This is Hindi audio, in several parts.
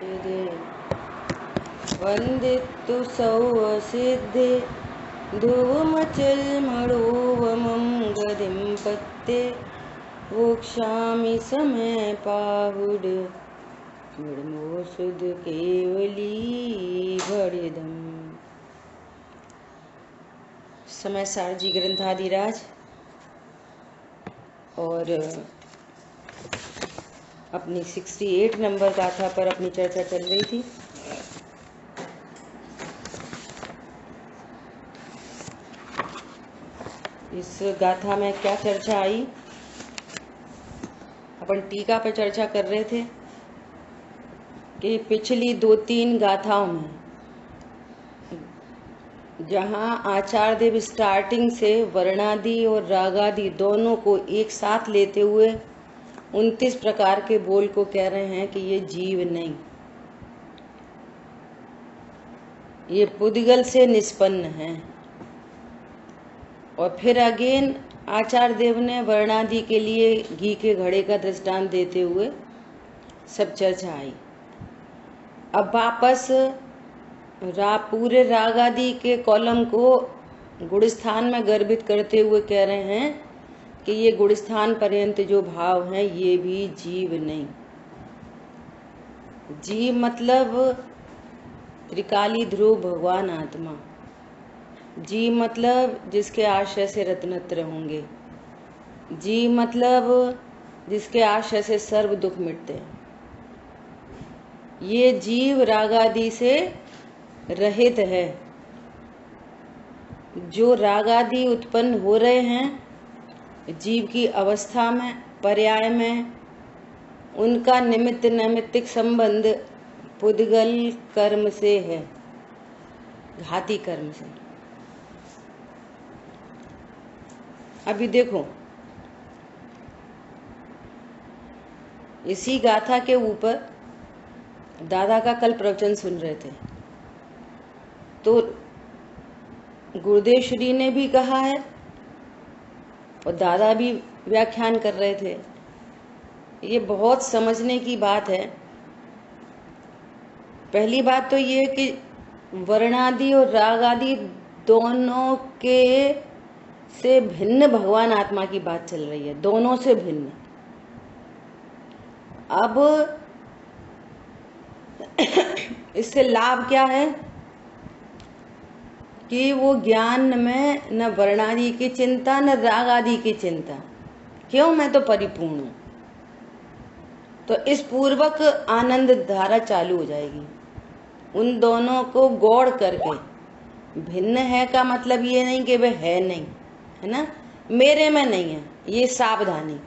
सिद्धे वन्दितु सौसिद्धे धुवमचलमणोवमं गदिं पत्ते वोक्षामि समय पाहुड मृमोषुध केवली भड़िदम। समय सारजी ग्रंथाधिराज और अपनी 68 नंबर गाथा पर अपनी चर्चा चल रही थी। इस गाथा में क्या चर्चा आई? अपन टीका पर चर्चा कर रहे थे कि पिछली 2-3 गाथाओं में जहाँ आचार्य देव स्टार्टिंग से वर्णादि और रागादि दोनों को एक साथ लेते हुए 29 प्रकार के बोल को कह रहे हैं कि ये जीव नहीं, ये पुद्गल से निष्पन्न है। और फिर अगेन आचार्य देव ने वर्णादि के लिए घी के घड़े का दृष्टांत देते हुए सब चर्चा आई। अब वापस पूरे रागादि के कॉलम को गुणस्थान में गर्भित करते हुए कह रहे हैं कि ये गुणस्थान पर्यंत जो भाव हैं ये भी जीव नहीं। जीव मतलब त्रिकाली ध्रुव भगवान आत्मा। जीव मतलब जिसके आश्रय से रत्नत्र होंगे। जीव मतलब जिसके आश्रय से सर्व दुख मिटते हैं। ये जीव रागादि से रहित है। जो रागादि उत्पन्न हो रहे हैं जीव की अवस्था में, पर्याय में, उनका निमित्त नैमित्तिक संबंध पुद्गल कर्म से है, घाती कर्म से। अभी देखो, इसी गाथा के ऊपर दादा का कल प्रवचन सुन रहे थे तो गुरुदेव श्री ने भी कहा है और दादा भी व्याख्यान कर रहे थे। ये बहुत समझने की बात है। पहली बात तो ये कि वर्णादि और रागादि दोनों के से भिन्न भगवान आत्मा की बात चल रही है, दोनों से भिन्न। अब इससे लाभ क्या है कि वो ज्ञान में न वर्णादि की चिंता न राग आदि की चिंता। क्यों? मैं तो परिपूर्ण हूं। तो इस पूर्वक आनंद धारा चालू हो जाएगी। उन दोनों को गौड़ करके, भिन्न है का मतलब ये नहीं कि वह है नहीं, है ना, मेरे में नहीं है, ये सावधानी।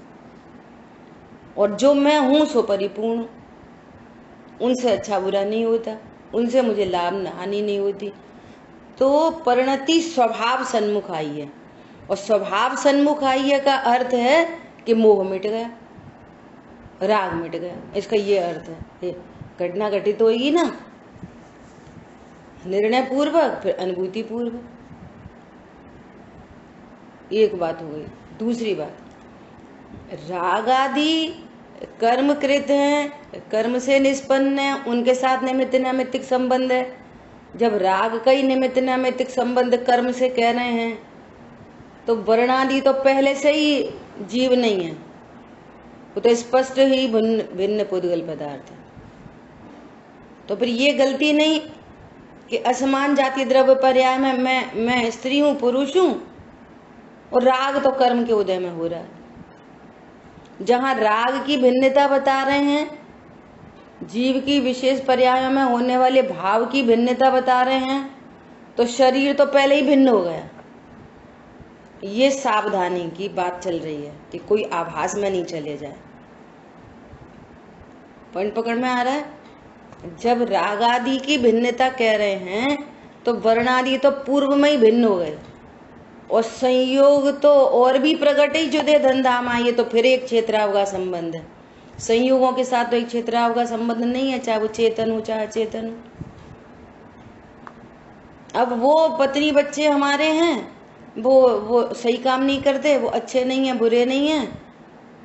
और जो मैं हूं सो परिपूर्ण, उनसे अच्छा बुरा नहीं होता, उनसे मुझे लाभ हानि नहीं होती। तो परिणति स्वभाव सन्मुख आई है। और स्वभाव सन्मुख आई है का अर्थ है कि मोह मिट गया, राग मिट गया। इसका ये अर्थ है। घटना घटित होगी ना निर्णय पूर्वक, फिर अनुभूति पूर्वक। एक बात हो गई। दूसरी बात, राग आदि कर्मकृत हैं, कर्म से निष्पन्न है, उनके साथ निमित्त नैमित्तिक संबंध है। जब राग का ही निमित्त नैमित्तिक संबंध कर्म से कह रहे हैं तो वर्णादि तो पहले से ही जीव नहीं है, वो तो स्पष्ट ही भिन्न पुद्गल पदार्थ है। तो फिर ये गलती नहीं कि असमान जाति द्रव्य पर्याय में मैं स्त्री हूं, पुरुष हूं, और राग तो कर्म के उदय में हो रहा है। जहां राग की भिन्नता बता रहे हैं, जीव की विशेष पर्यायों में होने वाले भाव की भिन्नता बता रहे हैं, तो शरीर तो पहले ही भिन्न हो गया। ये सावधानी की बात चल रही है कि कोई आभास में नहीं चले जाए। पॉइंट पकड़ में आ रहा है? जब राग आदि की भिन्नता कह रहे हैं तो वर्णादि तो पूर्व में ही भिन्न हो गए, और संयोग तो और भी प्रगट ही जुदे धंधामा। ये तो फिर एक क्षेत्राव का संबंध है। संयोगों के साथ तो एक क्षेत्राव का संबंध नहीं है, चाहे वो चेतन हो चाहे अचेतन हो। अब वो पत्नी बच्चे हमारे हैं, वो सही काम नहीं करते, वो अच्छे नहीं है, बुरे नहीं है,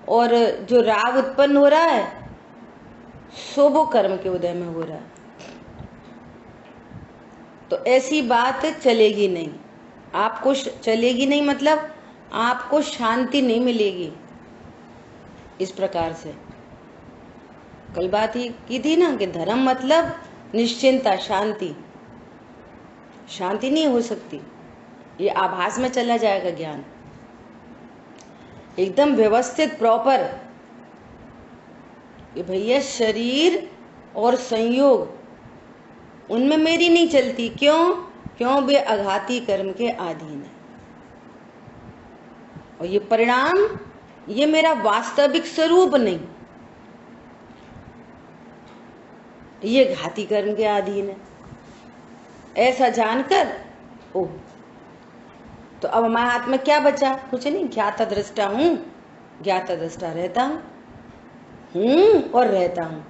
और जो राग उत्पन्न हो रहा है सो वो कर्म के उदय में हो रहा है। तो ऐसी बात चलेगी नहीं, आपको चलेगी नहीं, मतलब आपको शांति नहीं मिलेगी इस प्रकार से। कल बात ही की थी ना कि धर्म मतलब निश्चिंता, शांति। शांति नहीं हो सकती, ये आभास में चला जाएगा ज्ञान। एकदम व्यवस्थित प्रॉपर कि भैया शरीर और संयोग उनमें मेरी नहीं चलती। क्यों वे आघाती कर्म के अधीन है, और ये परिणाम ये मेरा वास्तविक स्वरूप नहीं, ये घाती कर्म के अधीन है। ऐसा जानकर ओह, तो अब हमारे हाथ में क्या बचा? कुछ नहीं। ज्ञाता दृष्टा हूं, ज्ञाता दृष्टा रहता हूं और रहता हूं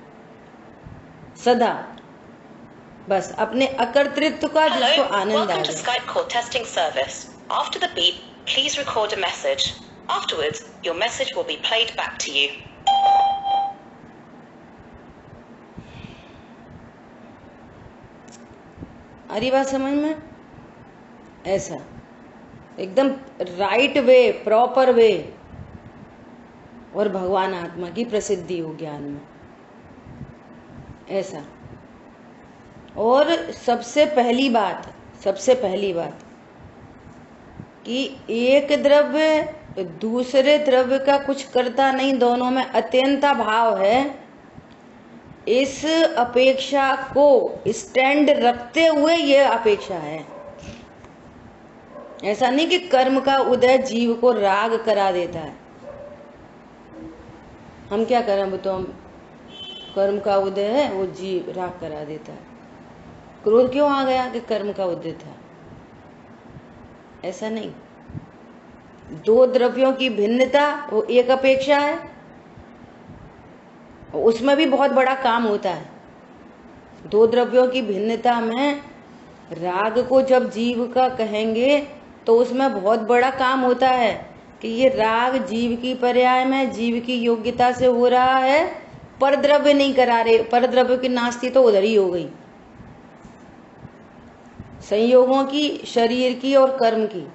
सदा, बस अपने अकर्तृत्व का जिसको आनंद आ जाए। Skype call testing service. After the beep, please record a message. Afterwards, your message will be played back to you. आ रही बात समझ में? ऐसा एकदम राइट वे, प्रॉपर वे, और भगवान आत्मा की प्रसिद्धि हो ज्ञान में, ऐसा। और सबसे पहली बात कि एक द्रव्य दूसरे द्रव्य का कुछ करता नहीं, दोनों में अत्यंता भाव है। इस अपेक्षा को स्टैंड रखते हुए ये अपेक्षा है। ऐसा नहीं कि कर्म का उदय जीव को राग करा देता है। हम क्या करें? तो हम कर्म का उदय है, वो जीव राग करा देता है। क्रोध क्यों आ गया? कि कर्म का उदय था। ऐसा नहीं। दो द्रव्यों की भिन्नता वो एक अपेक्षा है, उसमें भी बहुत बड़ा काम होता है। दो द्रव्यों की भिन्नता में राग को जब जीव का कहेंगे तो उसमें बहुत बड़ा काम होता है कि ये राग जीव की पर्याय में जीव की योग्यता से हो रहा है, पर द्रव्य नहीं करा रहे। पर द्रव्य की नास्ती तो उधर ही हो गई। संयोगों की, शरीर की और कर्म की,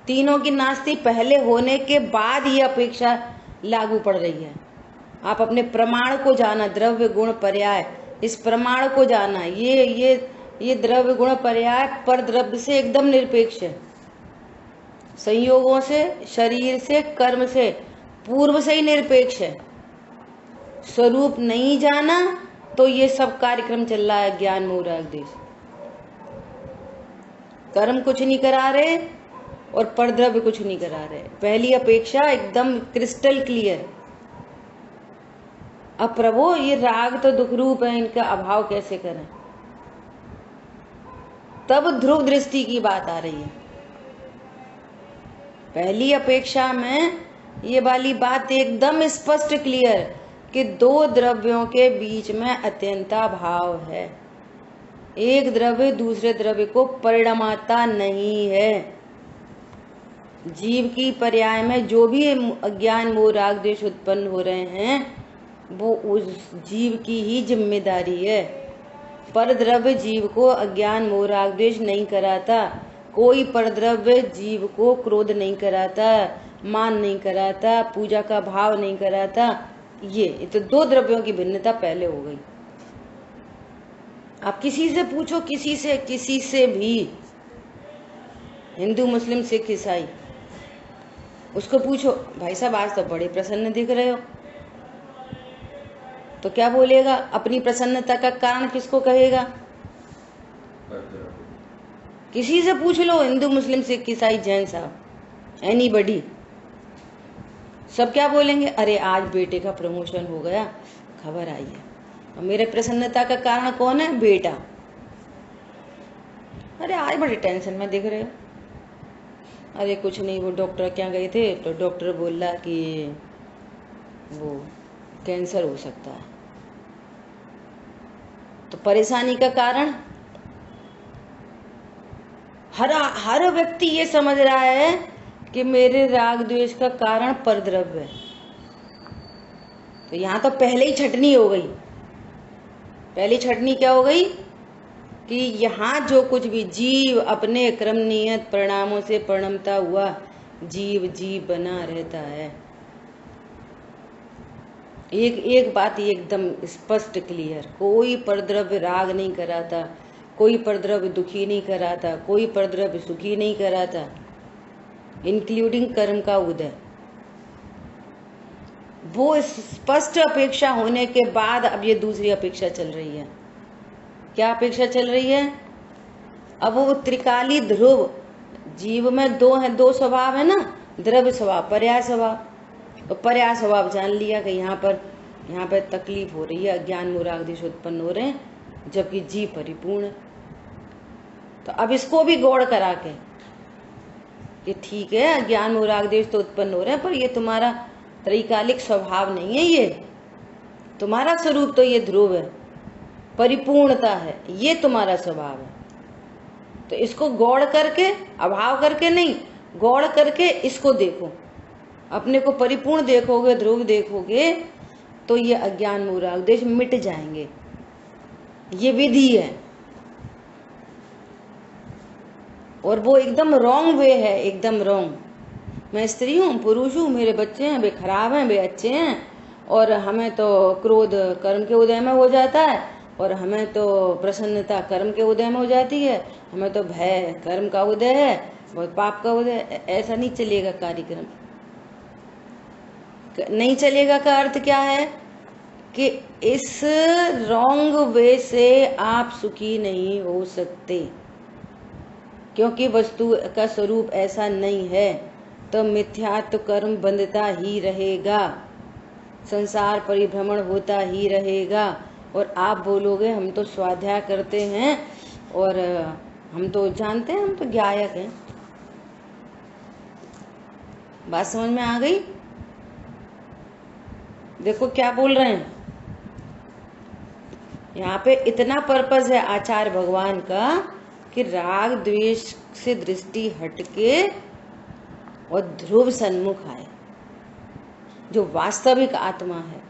तीनों की नास्ती पहले होने के बाद ये अपेक्षा लागू पड़ रही है। आप अपने प्रमाण को जाना, द्रव्य गुण पर्याय, इस प्रमाण को जाना। ये द्रव्य गुण पर्याय पर द्रव्य से एकदम निरपेक्ष है। संयोगों से, शरीर से, कर्म से पूर्व से ही निरपेक्ष है। स्वरूप नहीं जाना तो ये सब कार्यक्रम चल रहा है ज्ञान मोह राग द्वेष। कर्म कुछ नहीं करा रहे और परद्रव्य कुछ नहीं करा रहे। पहली अपेक्षा एकदम क्रिस्टल क्लियर। अब प्रभु ये राग तो दुख रूप है, इनका अभाव कैसे करें? तब ध्रुव दृष्टि की बात आ रही है। पहली अपेक्षा में ये वाली बात एकदम स्पष्ट क्लियर कि दो द्रव्यों के बीच में अत्यंता भाव है। एक द्रव्य दूसरे द्रव्य को परिणमाता नहीं है। जीव की पर्याय में जो भी अज्ञान मोह राग द्वेष उत्पन्न हो रहे हैं वो उस जीव की ही जिम्मेदारी है। परद्रव्य जीव को अज्ञान मोह राग द्वेष नहीं कराता। कोई परद्रव्य जीव को क्रोध नहीं कराता, मान नहीं कराता, पूजा का भाव नहीं कराता। ये तो दो द्रव्यों की भिन्नता पहले हो गई। आप किसी से पूछो, किसी से भी, हिंदू मुस्लिम सिख ईसाई, उसको पूछो भाई साहब आज तो बड़े प्रसन्न दिख रहे हो, तो क्या बोलेगा? अपनी प्रसन्नता का कारण किसको कहेगा? किसी से पूछ लो, हिंदू मुस्लिम सिख ईसाई जैन साहब, एनीबडी, सब क्या बोलेंगे? अरे आज बेटे का प्रमोशन हो गया, खबर आई है, और मेरे प्रसन्नता का कारण कौन है? बेटा। अरे आज बड़े टेंशन में दिख रहे हो। अरे कुछ नहीं, वो डॉक्टर क्या गए थे तो डॉक्टर बोला कि वो कैंसर हो सकता है। तो परेशानी का कारण हर व्यक्ति ये समझ रहा है कि मेरे राग द्वेष का कारण परद्रव्य है। तो यहाँ तो पहले ही छटनी हो गई। पहली छटनी क्या हो गई कि यहाँ जो कुछ भी जीव अपने क्रम नियत परिणामों से परिणमता हुआ जीव जीव बना रहता है। एक बात एकदम स्पष्ट क्लियर, कोई परद्रव्य राग नहीं कराता, कोई परद्रव्य दुखी नहीं कराता, कोई परद्रव्य सुखी नहीं कराता, इंक्लूडिंग कर्म का उदय। वो स्पष्ट अपेक्षा होने के बाद अब ये दूसरी अपेक्षा चल रही है। क्या अपेक्षा चल रही है? अब वो त्रिकाली ध्रुव जीव में दो स्वभाव है ना, द्रव्य स्वभाव, पर्याय स्वभाव। तो पर्याय स्वभाव जान लिया कि यहाँ पर तकलीफ हो रही है, अज्ञान मूढ़ देश उत्पन्न हो रहे हैं, जबकि जीव परिपूर्ण है। तो अब इसको भी गौड़ करा के ये ठीक है, अज्ञान मूढ़ देश तो उत्पन्न हो रहे हैं, पर ये तुम्हारा त्रैकालिक स्वभाव नहीं है, ये तुम्हारा स्वरूप तो ये ध्रुव है, परिपूर्णता है, ये तुम्हारा स्वभाव है। तो इसको गौड़ करके, अभाव करके नहीं, गौड़ करके इसको देखो, अपने को परिपूर्ण देखोगे, ध्रुव देखोगे, तो ये अज्ञान मूढ़ देश मिट जाएंगे। ये विधि है, और वो एकदम रॉन्ग वे है, एकदम रॉन्ग। मैं स्त्री हूँ, पुरुष हूँ, मेरे बच्चे हैं, वे खराब हैं, वे अच्छे हैं, और हमें तो क्रोध कर्म के उदय में हो जाता है, और हमें तो प्रसन्नता कर्म के उदय में हो जाती है, हमें तो भय कर्म का उदय है, और पाप का उदय। ऐसा नहीं चलेगा कार्यक्रम, नहीं चलेगा। का अर्थ क्या है कि इस रॉन्ग वे से आप सुखी नहीं हो सकते, क्योंकि वस्तु का स्वरूप ऐसा नहीं है। तो मिथ्यात्व कर्म बंधता ही रहेगा, संसार परिभ्रमण होता ही रहेगा, और आप बोलोगे हम तो स्वाध्याय करते हैं और हम तो जानते हैं, हम तो ज्ञायक हैं। बात समझ में आ गई? देखो क्या बोल रहे हैं यहाँ पे। इतना पर्पस है आचार्य भगवान का कि राग द्वेष से दृष्टि हटके और ध्रुव सन्मुख आए, जो वास्तविक आत्मा है,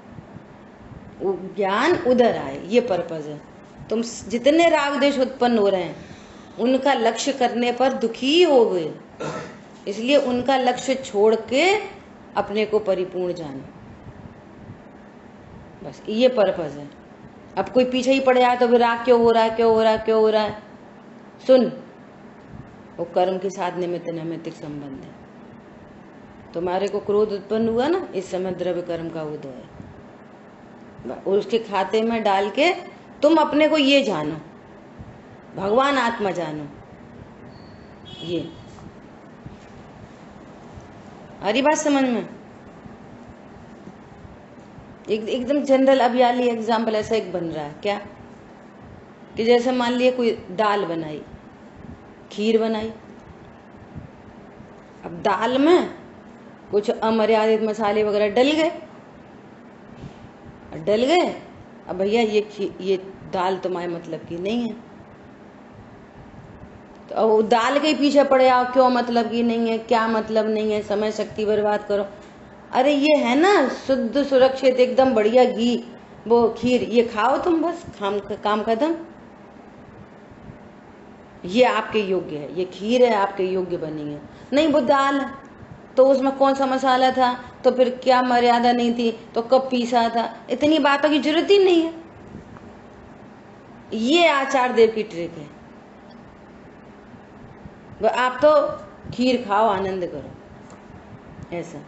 वो ज्ञान उधर आए, ये पर्पस है। तुम जितने राग द्वेष उत्पन्न हो रहे हैं उनका लक्ष्य करने पर दुखी हो गए, इसलिए उनका लक्ष्य छोड़ के अपने को परिपूर्ण जानो, बस ये पर्पस है। अब कोई पीछे ही पड़ जाए तो फिर राग क्यों हो रहा है, क्यों हो रहा है, क्यों हो रहा है? सुन, वो कर्म के साथ निमित्त नैमित्तिक संबंध है। तुम्हारे को क्रोध उत्पन्न हुआ ना, इस समय द्रव्य कर्म का उदय है, उसके खाते में डाल के तुम अपने को ये जानो, भगवान आत्मा जानो। ये हरी बात समझ में? एकदम जनरल अभियाली एग्जाम्पल ऐसा एक बन रहा है क्या कि जैसे मान लिया कोई दाल बनाई, खीर बनाई, अब दाल में कुछ अमर्यादित मसाले वगैरह डल गए, अब भैया ये दाल तुम्हारे मतलब की नहीं है, तो अब दाल के पीछे पड़े आओ, क्यों मतलब की नहीं है, क्या मतलब नहीं है, समय शक्ति बर्बाद करो। अरे ये है ना शुद्ध सुरक्षित एकदम बढ़िया घी, वो खीर, ये खाओ तुम, बस काम खत्म। ये आपके योग्य है, ये खीर है, आपके योग्य बनी है। नहीं वो दाल, तो उसमें कौन सा मसाला था, तो फिर क्या मर्यादा नहीं थी, तो कब पीसा था, इतनी बातों की जरूरत ही नहीं है। ये आचार्य देव की ट्रिक है। आप तो खीर खाओ, आनंद करो, ऐसा।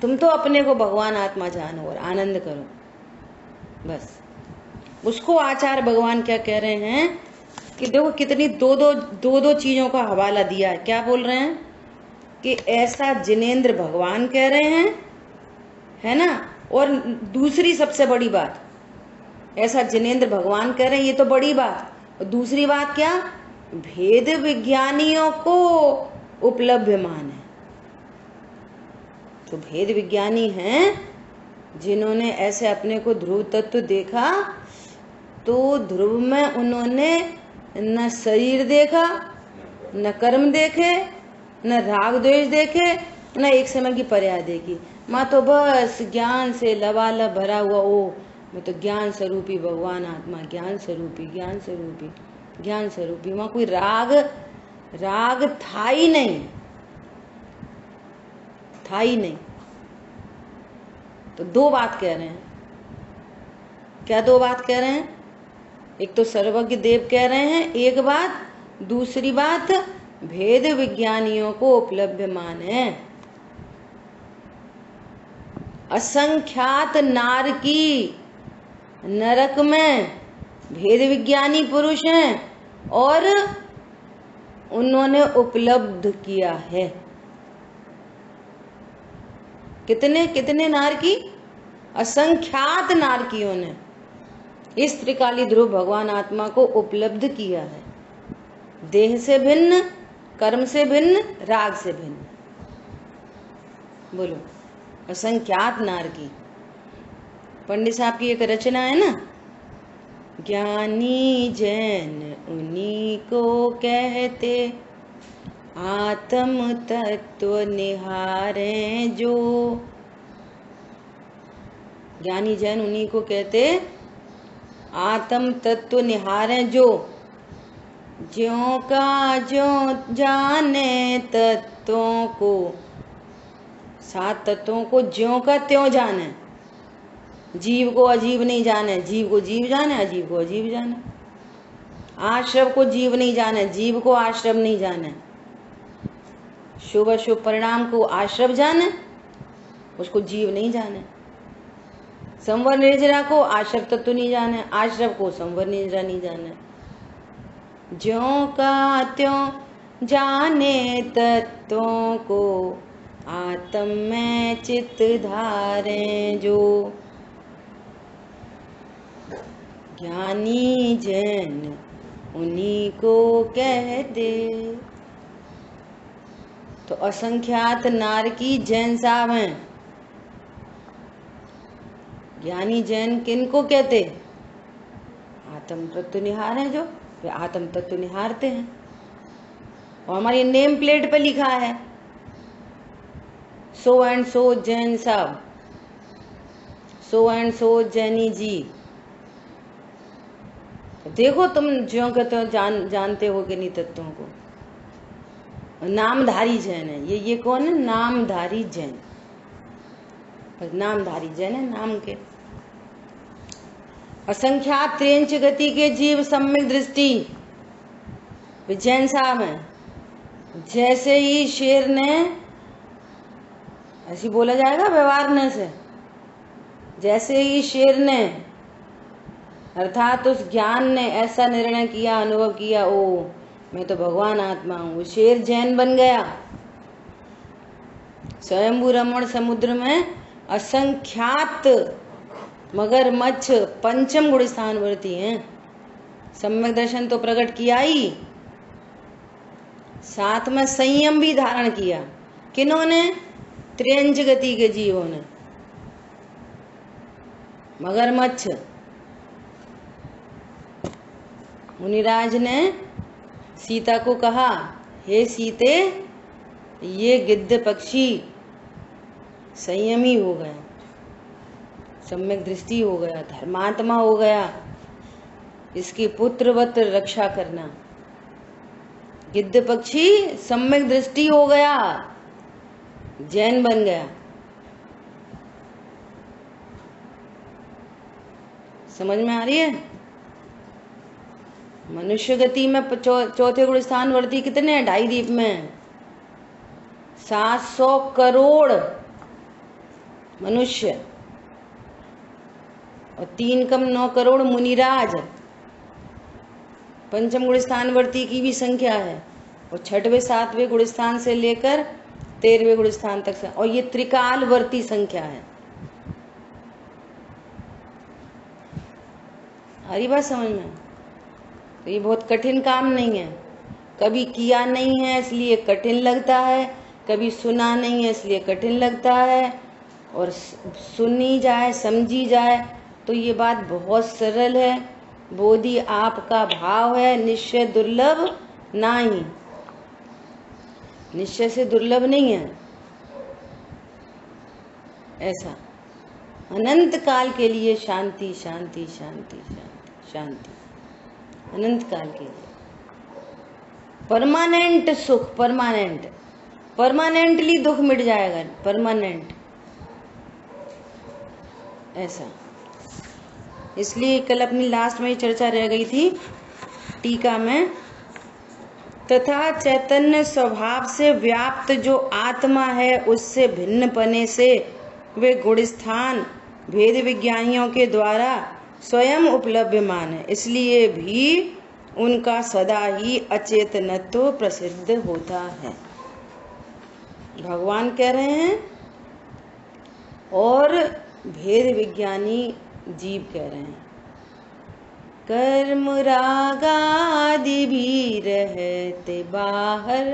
तुम तो अपने को भगवान आत्मा जानो और आनंद करो, बस। उसको आचार्य भगवान क्या कह रहे हैं कि देखो कितनी दो चीजों का हवाला दिया है। क्या बोल रहे हैं कि ऐसा जिनेंद्र भगवान कह रहे हैं, है ना, और दूसरी सबसे बड़ी बात, ऐसा जिनेंद्र भगवान कह रहे हैं, ये तो बड़ी बात, और दूसरी बात क्या, भेद विज्ञानियों को उपलब्धमान है। तो भेद विज्ञानी हैं जिन्होंने ऐसे अपने को ध्रुव तत्व देखा, तो ध्रुव में उन्होंने न शरीर देखा, न कर्म देखे, न राग द्वेष देखे, न एक समय की पर्याय देखी, मैं तो बस ज्ञान से लबालब भरा हुआ, ओ मैं तो ज्ञान स्वरूपी भगवान आत्मा, ज्ञान स्वरूपी, ज्ञान स्वरूपी, ज्ञान स्वरूपी। वहां कोई राग राग था ही नहीं, था ही नहीं। तो दो बात कह रहे हैं। क्या दो बात कह रहे हैं? एक तो सर्वज्ञ देव कह रहे हैं एक बात, दूसरी बात भेद विज्ञानियों को उपलब्धमान है। असंख्यात नारकी नरक में भेद विज्ञानी पुरुष हैं और उन्होंने उपलब्ध किया है। कितने कितने नारकी? असंख्यात नारकियों ने इस त्रिकाली ध्रुव भगवान आत्मा को उपलब्ध किया है। देह से भिन्न, कर्म से भिन्न, राग से भिन्न। बोलो, असंख्यात नारकी। पंडित साहब की एक रचना है ना, ज्ञानी जैन उन्हीं को कहते, आत्म तत्व निहारे जो। ज्ञानी जैन उन्हीं को कहते, आत्म तत्व निहारे जो। ज्यों का ज्यों जाने तत्वों को, 7 तत्वों को ज्यों का त्यों जाने। जीव को अजीब नहीं जाने, जीव को जीव जाने, अजीब को अजीब जाने। आश्रव को जीव नहीं जाने, जीव को आश्रव नहीं जाने। शुभ अशुभ परिणाम को आश्रव जाने, उसको जीव नहीं जाने। संवर निर्जरा को आश्रव तत्व नहीं जाने, आश्रव को संवर निर्जरा नहीं जाने। ज्यों का त्यों जाने तत्वों को, आत्म में चित्त धारे जो। ज्ञानी जैन उन्हीं को कह दे। तो असंख्यात नारकी जैन साहब हैं। ज्ञानी जैन किनको कहते? आत्म तत्व निहार है जो, वे आत्म तत्व निहारते हैं। और हमारी नेम प्लेट पे लिखा है सो एंड सो जैन साहब, सो एंड सो जैनी जी। तो देखो तुम ज्यों कहते हो जानते हो कि नहीं तत्वों को। नामधारी जैन है ये कौन है? नामधारी जैन, नामधारी जैन है नाम के। असंख्यात त्रेंच गति के जीव सम्यक दृष्टि, जैन साहब हैं। जैसे ही शेर ने, ऐसी बोला जाएगा व्यवहार से, जैसे ही शेर ने अर्थात उस ज्ञान ने ऐसा निर्णय किया, अनुभव किया, ओ मैं तो भगवान आत्मा हूं, शेर जैन बन गया। स्वयंभू रमण समुद्र में असंख्यात मगरमच्छ पंचम गुण स्थानवर्ती हैं। सम्यक दर्शन तो प्रकट किया ही, साथ में संयम भी धारण किया। किन्होंने? त्रियंच गति के जीवों ने। मगरमच्छ। मुनिराज ने सीता को कहा, हे सीते, ये गिद्ध पक्षी संयमी हो गया, सम्यक दृष्टि हो गया, धर्मात्मा हो गया, इसकी पुत्रवत रक्षा करना। गिद्ध पक्षी सम्यक दृष्टि हो गया, जैन बन गया। समझ में आ रही है? मनुष्य गति में चौथे गुण स्थानवर्ती कितने हैं? 2.5 दीप में 700 करोड़ मनुष्य और 3 कम 9 करोड़ मुनिराज। पंचम गुण स्थानवर्ती की भी संख्या है और 6वें 7वें गुण स्थान से लेकर 13वें गुण स्थान तक से, और ये त्रिकालवर्ती संख्या है। हरी बात समझ में? तो ये बहुत कठिन काम नहीं है। कभी किया नहीं है इसलिए कठिन लगता है, कभी सुना नहीं है इसलिए कठिन लगता है, और सुनी जाए समझी जाए तो ये बात बहुत सरल है। बोधि आपका भाव है, निश्चय दुर्लभ नहीं, निश्चय से दुर्लभ नहीं है। ऐसा अनंत काल के लिए शांति शांति शांति शांति शांति, अनंत काल के लिए परमानेंट सुख, परमानेंट, परमानेंटली दुख मिट जाएगा, परमानेंट ऐसा। इसलिए कल अपनी लास्ट में चर्चा रह गई थी टीका में, तथा चैतन्य स्वभाव से व्याप्त जो आत्मा है उससे भिन्न पने से वे गुण स्थान भेद विज्ञानियों के द्वारा स्वयं उपलब्धमान है, इसलिए भी उनका सदा ही अचेतनत्व प्रसिद्ध होता है। भगवान कह रहे हैं और भेद विज्ञानी जीव कह रहे हैं, कर्म राग आदि भी रहते बाहर,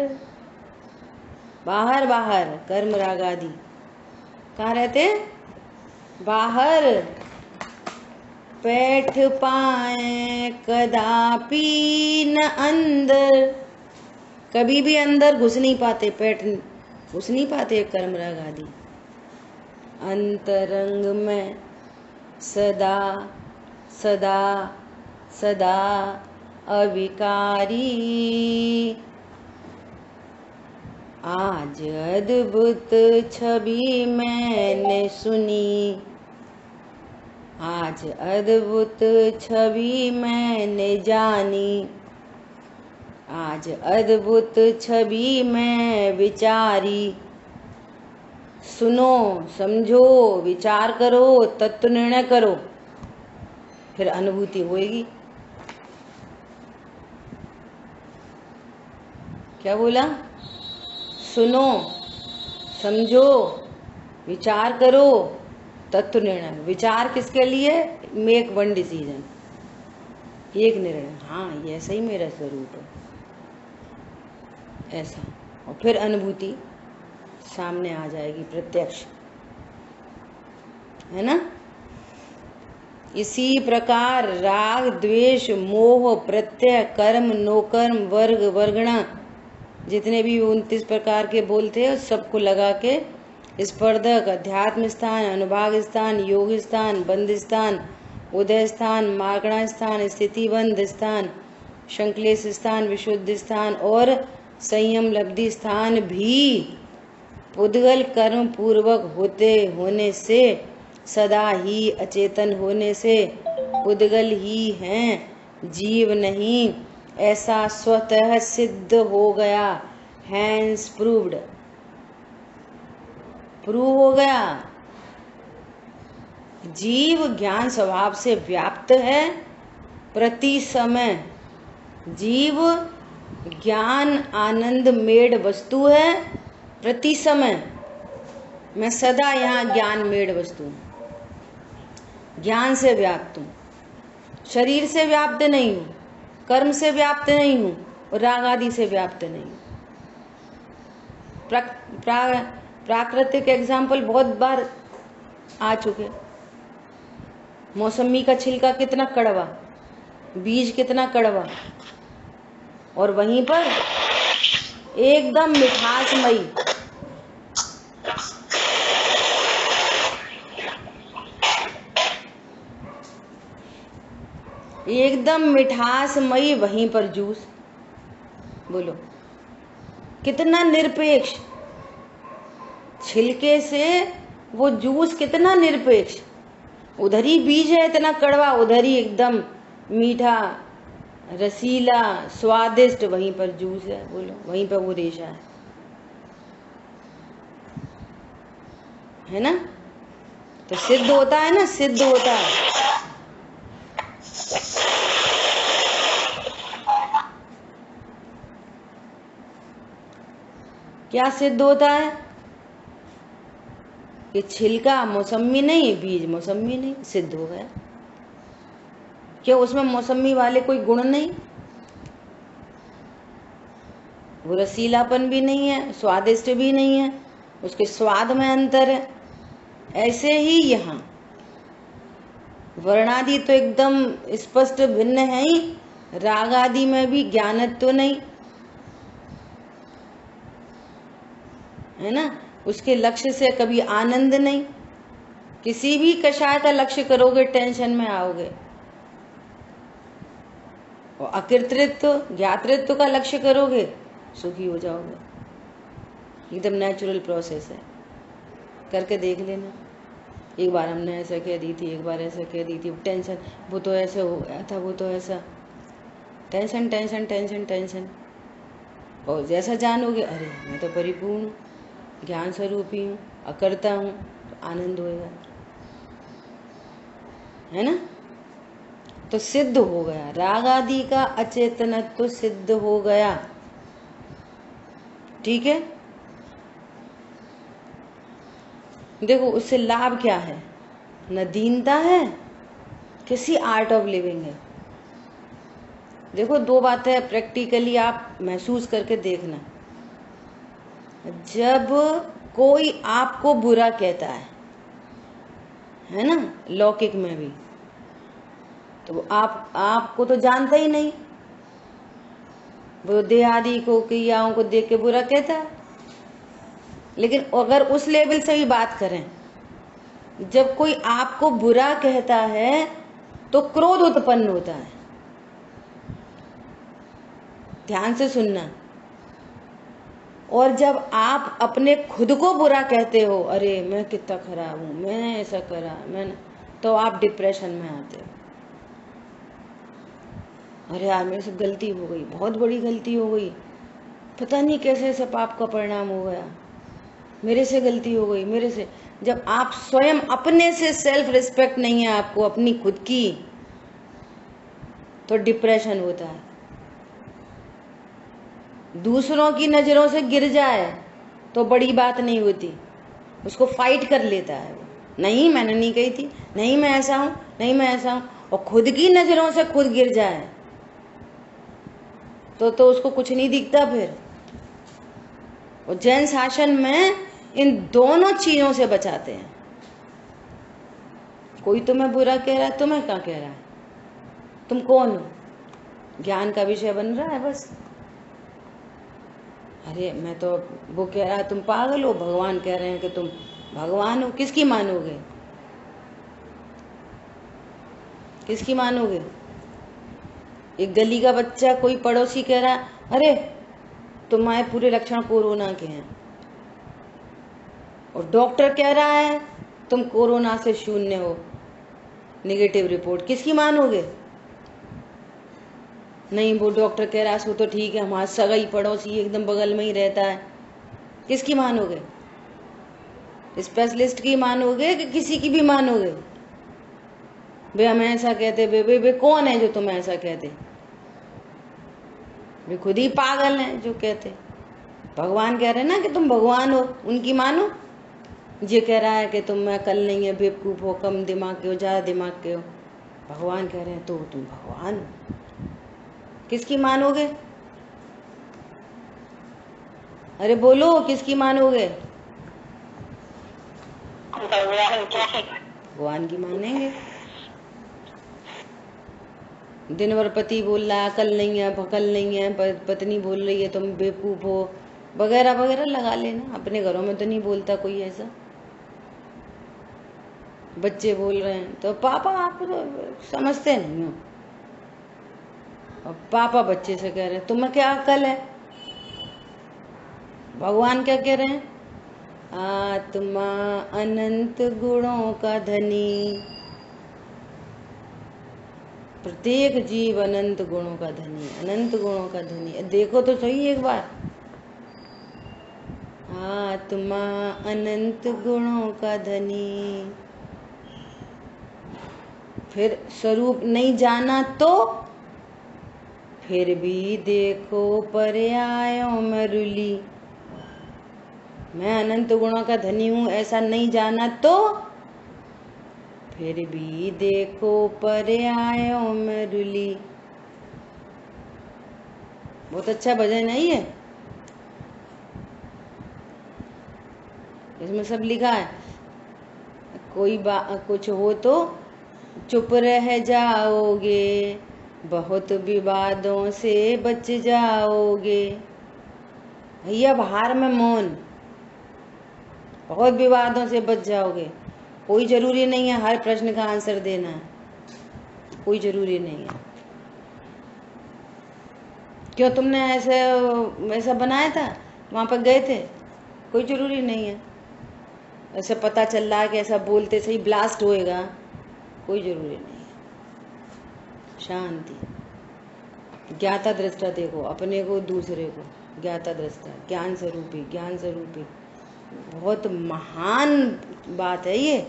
बाहर बाहर, कर्म राग आदि कहाँ रहते? बाहर, बैठ पाए कदापि न अंदर, कभी भी अंदर घुस नहीं पाते, पेट घुस नहीं पाते कर्म राग आदि। अंतरंग में सदा सदा सदा अविकारी, आज अद्भुत छवि मैंने सुनी, आज अद्भुत छवि मैंने जानी, आज अद्भुत छवि मैं विचारी। सुनो, समझो, विचार करो, तत्व निर्णय करो, फिर अनुभूति होएगी। क्या बोला? सुनो, समझो, विचार करो, तत्व निर्णय। विचार किसके लिए? मेक वन डिसीजन, एक निर्णय, हाँ ये ऐसा ही मेरा स्वरूप है, ऐसा। और फिर अनुभूति सामने आ जाएगी, प्रत्यक्ष, है ना। इसी प्रकार राग द्वेष मोह प्रत्यय कर्म नोकर्म वर्ग वर्गणा जितने भी 29 प्रकार के बोलते हैं सबको लगा के स्पर्धक, अध्यात्म स्थान, अनुभाग स्थान, योग स्थान, बंध स्थान, उदय स्थान, मार्गणा स्थान, स्थितिबंध स्थान, संक्लेश स्थान, विशुद्ध स्थान और संयम लब्धि स्थान भी उद्गल कर्म पूर्वक होने से, सदा ही अचेतन होने से उद्गल ही हैं, जीव नहीं, ऐसा स्वतः सिद्ध हो गया। हैंस प्रूव्ड, प्रूव हो गया। जीव ज्ञान स्वभाव से व्याप्त है प्रति समय, जीव ज्ञान आनंद मेड वस्तु है प्रति समय। मैं सदा यहाँ ज्ञान मेड वस्तु हूँ, ज्ञान से व्याप्त हूँ, शरीर से व्याप्त नहीं हूँ, कर्म से व्याप्त नहीं हूँ और राग आदि से व्याप्त नहीं हूँ। प्राकृतिक एग्जाम्पल बहुत बार आ चुके। मौसमी का छिलका कितना कड़वा, बीज कितना कड़वा, और वहीं पर एकदम मिठासमयी, एकदम मिठासमयी, वहीं पर जूस। बोलो कितना निरपेक्ष, छिलके से वो जूस कितना निरपेक्ष। उधर ही बीज है इतना कड़वा, उधर ही एकदम मीठा रसीला स्वादिष्ट, वहीं पर जूस है। बोलो वहीं पर वो रेशा है ना। तो सिद्ध होता है ना, सिद्ध होता है। क्या सिद्ध होता है कि छिलका मौसमी नहीं, बीज मौसमी नहीं, सिद्ध हो गया। क्यों? उसमें मौसमी वाले कोई गुण नहीं, वो रसीलापन भी नहीं है, स्वादिष्ट भी नहीं है, उसके स्वाद में अंतर है। ऐसे ही यहाँ वर्णादि तो एकदम स्पष्ट भिन्न है ही, राग आदि में भी ज्ञानत्व तो नहीं है ना, उसके लक्ष्य से कभी आनंद नहीं, किसी भी कषाय का लक्ष्य करोगे टेंशन में आओगे, और अकृतृत्व ज्ञातृत्व का लक्ष्य करोगे सुखी हो जाओगे। एकदम नेचुरल प्रोसेस है, करके देख लेना। एक बार हमने ऐसा कह दी थी, एक बार ऐसा कह दी थी, टेंशन, वो तो ऐसे हो गया था, वो तो ऐसा, टेंशन टेंशन टेंशन टेंशन। और जैसा जानोगे अरे मैं तो परिपूर्ण हूँ, ज्ञान स्वरूपी हूँ, अकर्ता हूँ, तो आनंद होएगा, है ना। तो सिद्ध हो गया, राग आदि का अचेतनत्व तो सिद्ध हो गया। ठीक है, देखो उससे लाभ क्या है, न दीनता है, किसी आर्ट ऑफ लिविंग है। देखो दो बातें प्रैक्टिकली आप महसूस करके देखना। जब कोई आपको बुरा कहता है ना, लौकिक में भी, तो आपको तो जानता ही नहीं, वो देह आदि को क्रियाओं को देख के बुरा कहता है। लेकिन अगर उस लेवल से ही बात करें, जब कोई आपको बुरा कहता है तो क्रोध उत्पन्न होता है। ध्यान से सुनना। और जब आप अपने खुद को बुरा कहते हो, अरे मैं कितना खराब हूं, मैंने ऐसा करा, मैंने, तो आप डिप्रेशन में आते हो। अरे यार मेरे से गलती हो गई, बहुत बड़ी गलती हो गई, पता नहीं कैसे ऐसे पाप का परिणाम हो गया, मेरे से गलती हो गई, मेरे से। जब आप स्वयं अपने से सेल्फ रिस्पेक्ट नहीं है आपको अपनी खुद की, तो डिप्रेशन होता है। दूसरों की नजरों से गिर जाए तो बड़ी बात नहीं होती, उसको फाइट कर लेता है वो, नहीं मैंने नहीं कही थी, नहीं मैं ऐसा हूं, नहीं मैं ऐसा हूं। और खुद की नजरों से खुद गिर जाए तो उसको कुछ नहीं दिखता फिर। और जैन शासन में इन दोनों चीजों से बचाते हैं। कोई तुम्हें बुरा कह रहा है, तुम्हें क्या कह रहा है, तुम कौन हो, ज्ञान का विषय बन रहा है बस। अरे मैं तो, वो कह रहा है तुम पागल हो, भगवान कह रहे हैं कि तुम भगवान हो, किसकी मानोगे, किसकी मानोगे। एक गली का बच्चा, कोई पड़ोसी कह रहा है अरे तुम्हारे पूरे लक्षण कोरोना के हैं, और डॉक्टर कह रहा है तुम कोरोना से शून्य हो, नेगेटिव रिपोर्ट, किसकी मानोगे। नहीं वो डॉक्टर कह रहा है वो तो ठीक है, हमारा सगाई पड़ोसी एकदम बगल में ही रहता है, किसकी मानोगे, स्पेशलिस्ट की मानोगे कि किसी की भी मानोगे। वे हमें ऐसा कहते, वे कौन है जो तुम्हें ऐसा कहते, वे खुद ही पागल हैं जो कहते। भगवान कह रहे हैं ना कि तुम भगवान हो, उनकी मानो। ये कह रहा है कि तुम अकल नहीं है, बेवकूफ हो, कम दिमाग के हो, ज्यादा दिमाग के हो, भगवान कह रहे हैं तो तुम भगवान हो, किसकी मानोगे। अरे बोलो किसकी मानोगे, भगवान की मानेंगे। दिन भर पति बोल रहा है अकल नहीं है, भकल नहीं है, पत्नी बोल रही है तुम बेवकूफ हो, वगैरह वगैरह लगा लेना। अपने घरों में तो नहीं बोलता कोई ऐसा, बच्चे बोल रहे हैं तो पापा आप तो समझते नहीं हो, और पापा बच्चे से कह रहे हैं तुम्हें क्या अकल है। भगवान क्या कह रहे हैं, आत्मा अनंत गुणों का धनी, प्रत्येक जीव अनंत गुणों का धनी, अनंत गुणों का धनी। देखो तो सही एक बार, आत्मा अनंत गुणों का धनी। फिर स्वरूप नहीं जाना तो फिर भी देखो पर्यायों में रुली। मैं अनंत गुणों का धनी हूं ऐसा नहीं जाना तो फिर भी देखो पर्यायों में रुली। बहुत अच्छा भजन है ये, इसमें सब लिखा है। कोई कुछ हो तो चुप रह जाओगे, बहुत विवादों से बच जाओगे। भैया बाहर में मौन, बहुत विवादों से बच जाओगे। कोई जरूरी नहीं है हर प्रश्न का आंसर देना है, कोई जरूरी नहीं है। क्यों तुमने ऐसा बनाया था, वहां पर गए थे? कोई जरूरी नहीं है। ऐसे पता चल रहा है कि ऐसा बोलते सही ब्लास्ट होएगा, कोई जरूरी नहीं है। शांति, ज्ञाता दृष्टा देखो, अपने को दूसरे को, ज्ञाता दृष्टा, ज्ञान स्वरूपी, ज्ञान स्वरूपी, बहुत महान बात है ये।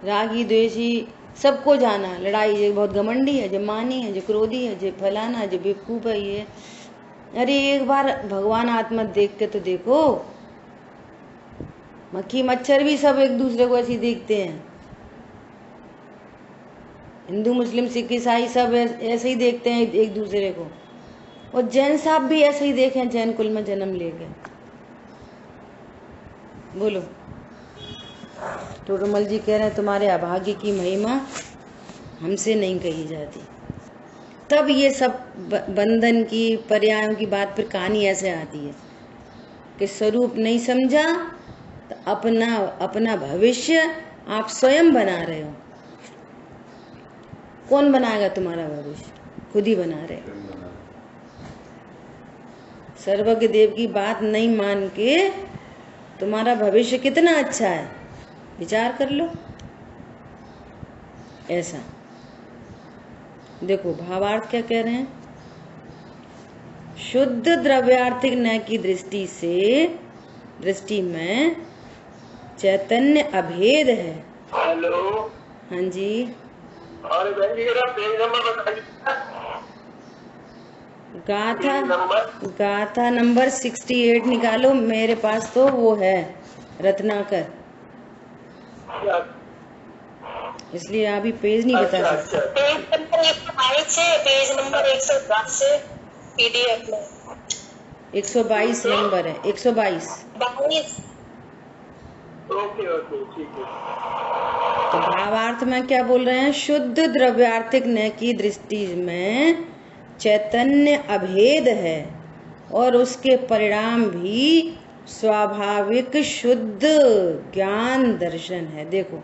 रागी द्वेषी सबको जाना, लड़ाई, ये बहुत घमंडी है, जो मानी है, जो क्रोधी है, जो फलाना, जो बेवकूफ है ये। अरे एक बार भगवान आत्मा देख के तो देखो, मक्खी मच्छर भी सब एक दूसरे को ऐसे देखते हैं। हिंदू मुस्लिम सिख ईसाई सब ऐसे ही देखते हैं एक दूसरे को। और जैन साहब भी ऐसे ही देखे, जैन कुल में जन्म लेके। बोलो। टोटोमल जी कह रहे हैं तुम्हारे अभाग्य की महिमा हमसे नहीं कही जाती। तब ये सब बंधन की, पर्यायों की बात फिर कहानी ऐसे आती है कि स्वरूप नहीं समझा तो अपना भविष्य आप स्वयं बना रहे हो। कौन बनाएगा तुम्हारा भविष्य? खुद ही बना रहे हो। सर्वज्ञ देव की बात नहीं मान के तुम्हारा भविष्य कितना अच्छा है, विचार कर लो। ऐसा देखो, भावार्थ क्या कह रहे हैं? शुद्ध द्रव्यार्थिक न्याय की दृष्टि में चैतन्य अभेद है। हेलो, हाँ जी। अरे बहन जी मेरा पेज नंबर बताइए। गाथा नंबर 68 निकालो, मेरे पास तो वो है रत्नाकर, इसलिए अभी पेज नहीं बता सकते। पेज नंबर 122 पीडीएफ में 122 नंबर है, 122। ओके ओके ठीक है। तो भावार्थ में क्या बोल रहे हैं? शुद्ध द्रव्यार्थिक न्याय की दृष्टि में चैतन्य अभेद है और उसके परिणाम भी स्वाभाविक शुद्ध ज्ञान दर्शन है। देखो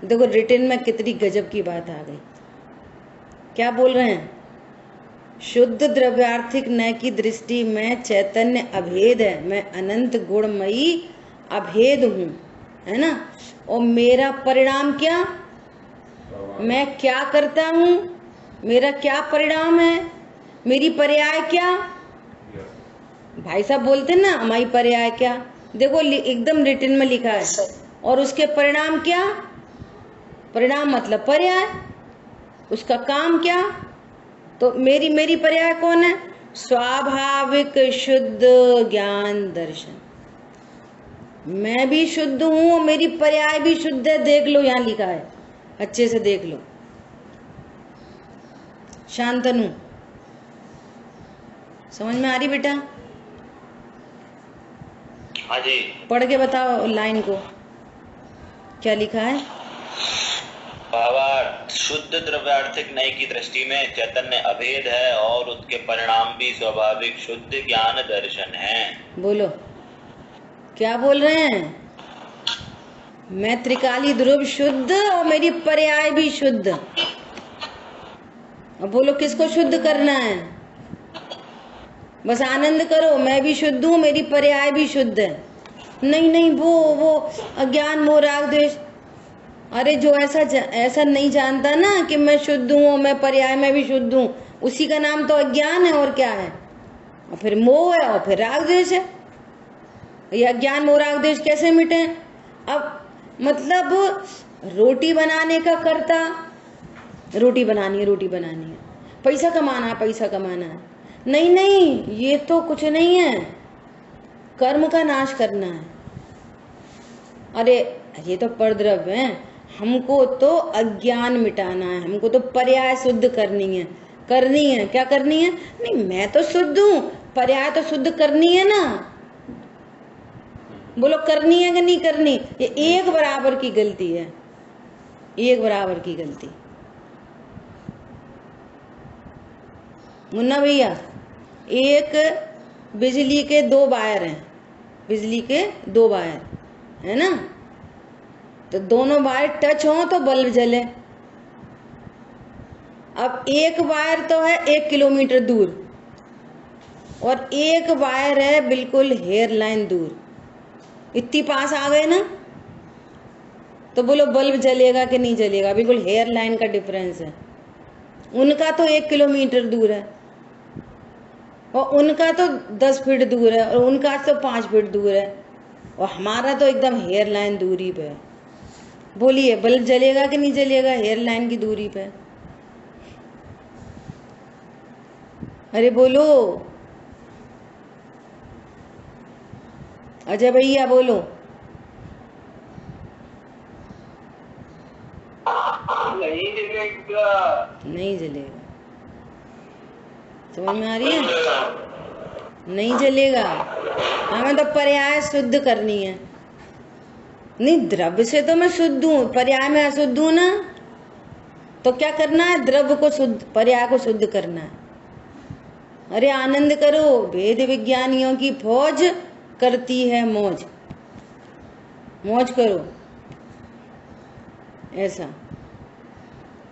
देखो, रिटन में कितनी गजब की बात आ गई। क्या बोल रहे हैं? शुद्ध द्रव्यार्थिक न्याय की दृष्टि में चैतन्य अभेद है, मैं अनंत गुणमयी अभेद हूँ, है ना। और मेरा परिणाम क्या? मैं क्या करता हूँ, मेरा क्या परिणाम है, मेरी पर्याय क्या? भाई साहब बोलते ना हमारी पर्याय क्या, देखो एकदम रिटन में लिखा है। और उसके परिणाम क्या? परिणाम मतलब पर्याय, उसका काम क्या? तो मेरी पर्याय कौन है? स्वाभाविक शुद्ध ज्ञान दर्शन। मैं भी शुद्ध हूं और मेरी पर्याय भी शुद्ध है। देख लो, यहाँ लिखा है, अच्छे से देख लो। शांतनु, समझ में आ रही बेटा? हाँ जी। पढ़ के बताओ लाइन को, क्या लिखा है? भावार्थ, शुद्ध द्रव्यार्थिक न्याय की दृष्टि में चैतन्य अभेद है और उसके परिणाम भी स्वाभाविक शुद्ध ज्ञान दर्शन है। बोलो, क्या बोल रहे हैं? मैं त्रिकाली ध्रुव शुद्ध और मेरी पर्याय भी शुद्ध। अब बोलो किसको शुद्ध करना है? बस आनंद करो, मैं भी शुद्ध हूँ, मेरी पर्याय भी शुद्ध है। नहीं नहीं, वो अज्ञान मोह राग द्वेष। अरे जो ऐसा नहीं जानता ना कि मैं शुद्ध हूँ, मैं पर्याय में भी शुद्ध हूँ, उसी का नाम तो अज्ञान है। और क्या है? और फिर मोह है और फिर राग द्वेष है। ये अज्ञान मोह राग द्वेष कैसे मिटे? अब मतलब रोटी बनाने का कर्ता, रोटी बनानी है, पैसा कमाना है। नहीं नहीं, ये तो कुछ नहीं है, कर्म का नाश करना है। अरे ये तो परद्रव्य है, हमको तो अज्ञान मिटाना है, हमको तो पर्याय शुद्ध करनी है। क्या करनी है? नहीं, मैं तो शुद्ध हूँ, पर्याय तो शुद्ध करनी है ना। बोलो करनी है कि नहीं करनी? ये एक बराबर की गलती है, एक बराबर की गलती। मुन्ना भैया, एक बिजली के दो वायर हैं, है ना। तो दोनों वायर टच हो तो बल्ब जले। अब एक वायर तो है 1 किलोमीटर दूर और एक वायर है बिल्कुल हेयर लाइन दूर, इतनी पास आ गए ना, तो बोलो बल्ब जलेगा कि नहीं जलेगा? बिल्कुल हेयर लाइन का डिफरेंस है। उनका तो 1 किलोमीटर दूर है और उनका तो 10 फीट दूर है और उनका तो 5 फीट दूर है और हमारा तो एकदम हेयर लाइन दूरी पे है। बोलिए बल्ब जलेगा कि नहीं जलेगा हेयर लाइन की दूरी पे? अरे बोलो अजय भैया, बोलो। नहीं जलेगा। नहीं जलेगा, समझ में आ रही है? नहीं जलेगा। हमें तो पर्याय शुद्ध करनी है। नहीं, द्रव्य से तो मैं शुद्ध हूँ, पर्याय में अशुद्ध हूँ ना, तो क्या करना है? द्रव्य को शुद्ध, पर्याय को शुद्ध करना है। अरे आनंद करो, वेद विज्ञानियों की फौज करती है मौज, मौज करो ऐसा।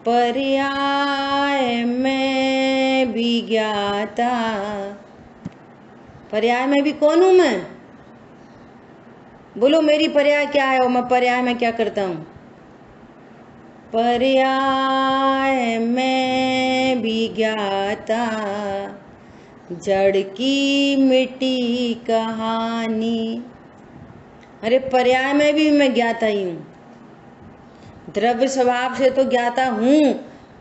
पर्याय में भी ज्ञाता, पर्याय में भी कौन हूं मैं? बोलो मेरी पर्याय क्या है और मैं पर्याय में क्या करता हूं? पर्याय में भी ज्ञाता, जड़ की मिट्टी कहानी। अरे पर्याय में भी मैं ज्ञाता ही हूं, द्रव्य स्वभाव से तो ज्ञाता हूं,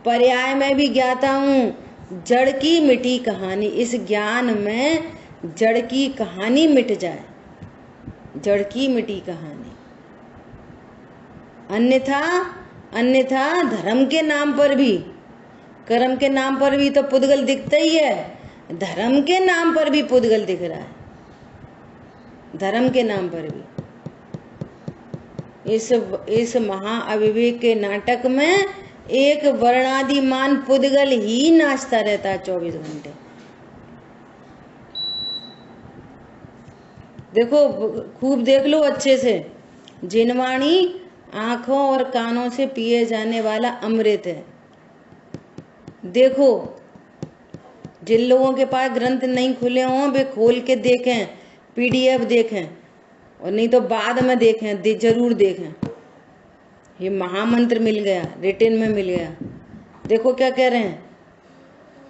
पर्याय में भी ज्ञाता हूं। जड़ की मिट्टी कहानी, इस ज्ञान में जड़ की कहानी मिट जाए, जड़ की मिट्टी कहानी। अन्यथा धर्म के नाम पर भी, कर्म के नाम पर भी तो पुद्गल दिखता ही है, धर्म के नाम पर भी पुद्गल दिख रहा है, धर्म के नाम पर भी। इस महाअविवेक के नाटक में एक वर्णादिमान पुद्गल ही नाचता रहता है 24 घंटे। देखो, खूब देख लो अच्छे से। जिनवाणी आंखों और कानों से पिए जाने वाला अमृत है। देखो, जिन लोगों के पास ग्रंथ नहीं खुले हों वे खोल के देखें, PDF देखें, और नहीं तो बाद में देखें, जरूर देखें। ये महामंत्र मिल गया, रिटेन में मिल गया। देखो क्या कह रहे हैं,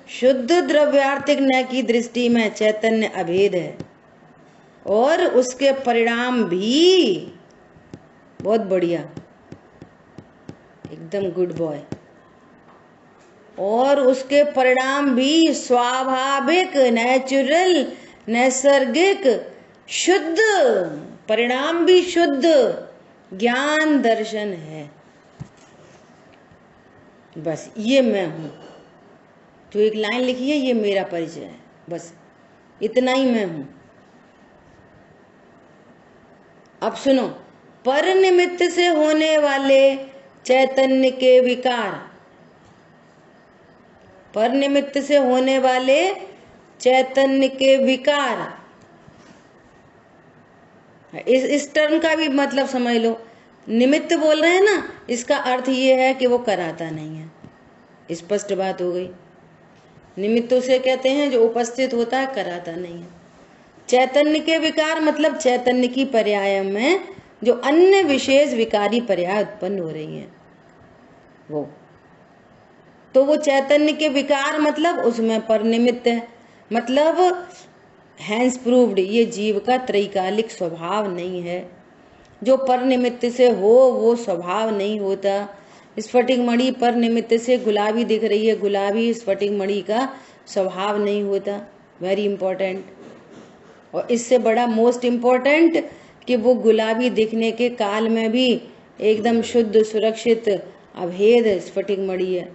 शुद्ध द्रव्यार्थिक न्याय की दृष्टि में चैतन्य अभेद है और उसके परिणाम भी बहुत बढ़िया, एकदम गुड बॉय, और उसके परिणाम भी स्वाभाविक, नेचुरल, नैसर्गिक, शुद्ध, परिणाम भी शुद्ध ज्ञान दर्शन है। बस ये मैं हूं, जो एक लाइन लिखी है ये मेरा परिचय है, बस इतना ही मैं हूं। अब सुनो, पर निमित्त से होने वाले चैतन्य के विकार, पर निमित्त से होने वाले चैतन्य के विकार, इस टर्म का भी मतलब समझ लो। निमित्त बोल रहे हैं ना, इसका अर्थ ये है कि वो कराता नहीं है। स्पष्ट बात हो गई। निमित्तों से कहते हैं जो उपस्थित होता है, कराता नहीं है। चैतन्य के विकार मतलब चैतन्य की पर्याय में जो अन्य विशेष विकारी पर्याय उत्पन्न हो रही हैं, वो तो वो चैतन्य के विकार मतलब उसमें पर निमित्त है, मतलब हैंस प्रूव्ड ये जीव का त्रैकालिक स्वभाव नहीं है। जो पर निमित्त से हो वो स्वभाव नहीं होता। स्फटिक मणि पर निमित्त से गुलाबी दिख रही है, गुलाबी स्फटिक मणि का स्वभाव नहीं होता। Very important. और इससे बड़ा मोस्ट इम्पोर्टेंट कि वो गुलाबी दिखने के काल में भी एकदम शुद्ध, सुरक्षित, अभेद स्फटिक मणि है,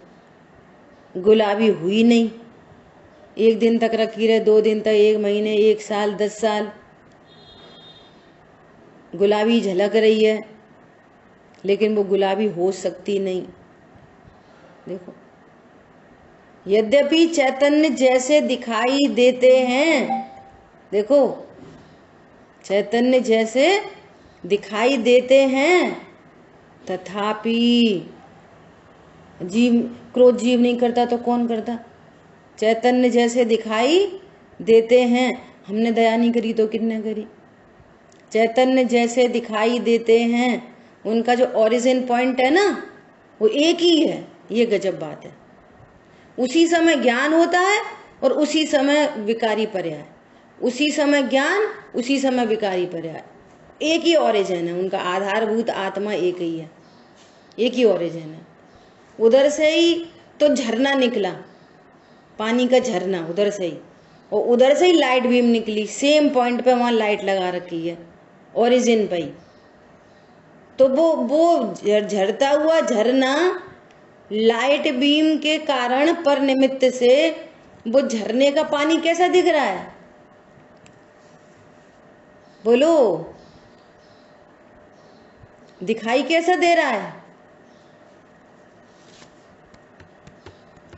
गुलाबी हुई नहीं। 1 दिन तक रखी रहे, 2 दिन तक, 1 महीने, 1 साल, 10 साल गुलाबी झलक रही है, लेकिन वो गुलाबी हो सकती नहीं। देखो, यद्यपि चैतन्य जैसे दिखाई देते हैं, देखो चैतन्य जैसे दिखाई देते हैं, तथापि जीव क्रोध जीव नहीं करता तो कौन करता? चैतन्य जैसे दिखाई देते हैं, हमने दया नहीं करी तो किसने करी? चैतन्य जैसे दिखाई देते हैं, उनका जो ओरिजिन पॉइंट है ना वो एक ही है। ये गजब बात है। उसी समय ज्ञान होता है और उसी समय विकारी पर्याय, उसी समय ज्ञान, उसी समय विकारी पर्याय। एक ही ओरिजिन है उनका, आधारभूत आत्मा एक ही है, एक ही ओरिजिन है। उधर से ही तो झरना निकला, पानी का झरना उधर से ही, और उधर से ही लाइट बीम निकली, सेम पॉइंट पे वहां लाइट लगा रखी है ओरिजिन पे ही। तो वो झरता हुआ झरना लाइट बीम के कारण पर निमित्त से वो झरने का पानी कैसा दिख रहा है? बोलो, दिखाई कैसा दे रहा है?